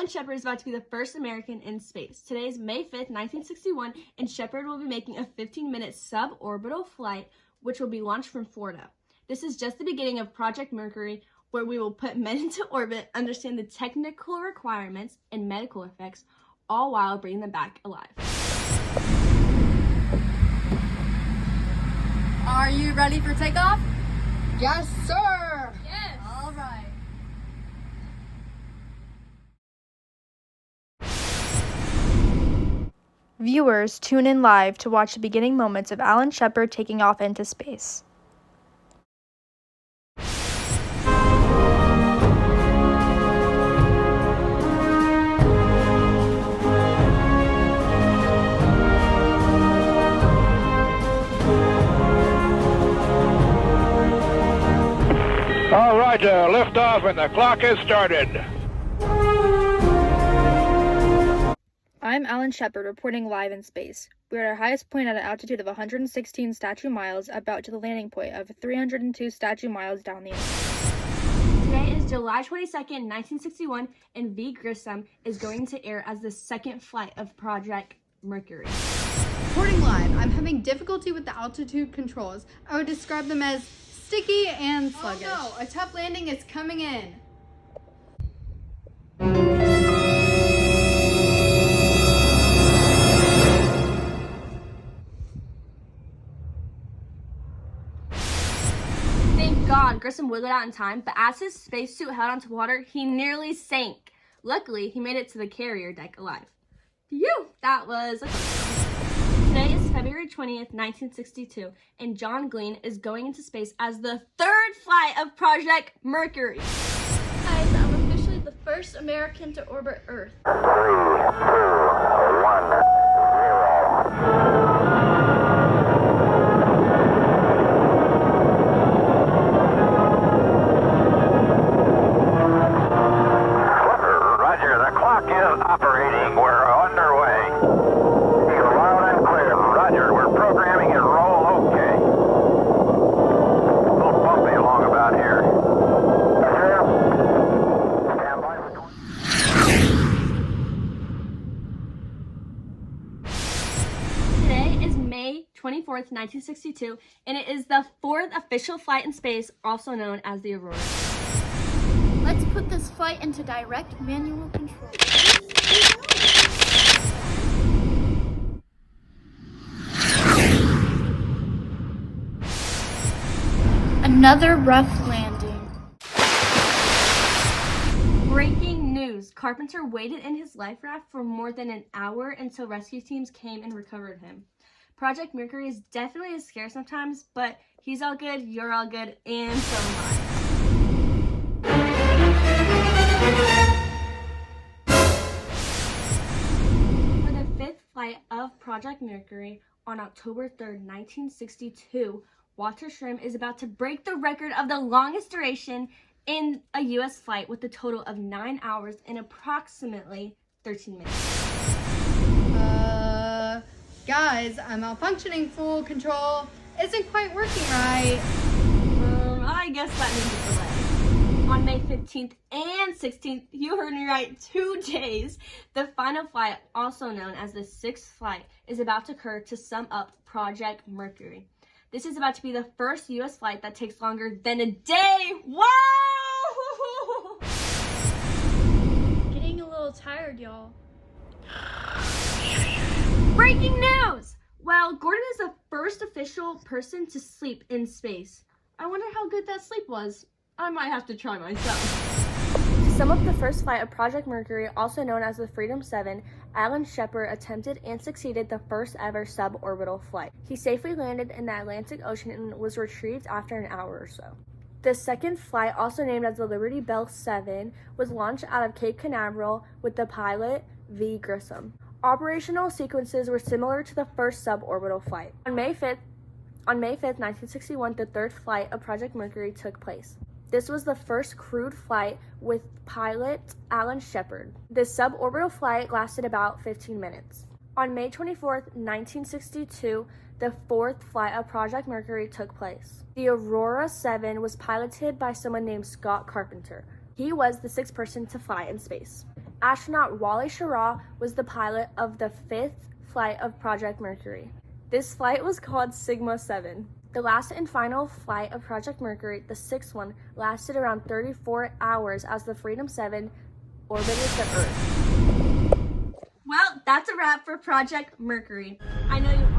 Alan Shepard is about to be the first American in space. Today is May 5th, 1961, and Shepard will be making a 15-minute suborbital flight, which will be launched from Florida. This is just the beginning of Project Mercury, where we will put men into orbit, understand the technical requirements and medical effects, all while bringing them back alive. Are you ready for takeoff? Yes, sir! Yes! All right. Viewers tune in live to watch the beginning moments of Alan Shepard taking off into space. All right, liftoff and the clock has started. I'm Alan Shepard reporting live in space. We're at our highest point at an altitude of 116 statute miles, about to the landing point of 302 statute miles down the air. Today is July 22nd, 1961, and V. Grissom is going to air as the second flight of Project Mercury. Reporting live. I'm having difficulty with the altitude controls. I would describe them as sticky and sluggish. Oh no, a tough landing is coming in. Thank God Grissom wiggled out in time, but as his spacesuit held onto water, he nearly sank. Luckily, he made it to the carrier deck alive. Phew, that was a close one. Today is February 20th, 1962, and John Glenn is going into space as the third flight of Project Mercury. Guys, I'm officially the first American to orbit Earth. 3, 2, 1, 0. Roger, the clock is operating. We're underway. You're loud and clear. Roger, we're programming and roll okay. A little bumpy along about here. Stand by for Today is May 24th, 1962, and it is the fourth official flight in space, also known as the Aurora. Let's put this flight into direct manual control. Another rough landing. Breaking news. Carpenter waited in his life raft for more than an hour until rescue teams came and recovered him. Project Mercury is definitely scary sometimes, but he's all good, you're all good, and so am I. For the fifth flight of Project Mercury on October 3rd, 1962, Walter Schirm is about to break the record of the longest duration in a U.S. flight with a total of 9 hours and approximately 13 minutes. Guys, I'm malfunctioning. Full control isn't quite working right. I guess that means a delay. On May 15th and 16th, you heard me right, 2 days, the final flight, also known as the sixth flight, is about to occur to sum up Project Mercury. This is about to be the first U.S. flight that takes longer than a day. Whoa! Getting a little tired, y'all. Breaking news! Well, Gordon is the first official person to sleep in space. I wonder how good that sleep was. I might have to try myself. To sum up the first flight of Project Mercury, also known as the Freedom 7, Alan Shepard attempted and succeeded the first ever suborbital flight. He safely landed in the Atlantic Ocean and was retrieved after an hour or so. The second flight, also named as the Liberty Bell 7, was launched out of Cape Canaveral with the pilot V. Grissom. Operational sequences were similar to the first suborbital flight. On May 5th, 1961, the third flight of Project Mercury took place. This was the first crewed flight with pilot Alan Shepard. The suborbital flight lasted about 15 minutes. On May 24th, 1962, the fourth flight of Project Mercury took place. The Aurora 7 was piloted by someone named Scott Carpenter. He was the sixth person to fly in space. Astronaut Wally Schirra was the pilot of the 5th flight of Project Mercury. This flight was called Sigma 7. The last and final flight of Project Mercury, the 6th one, lasted around 34 hours as the Freedom 7 orbited the Earth. Well, that's a wrap for Project Mercury. I know you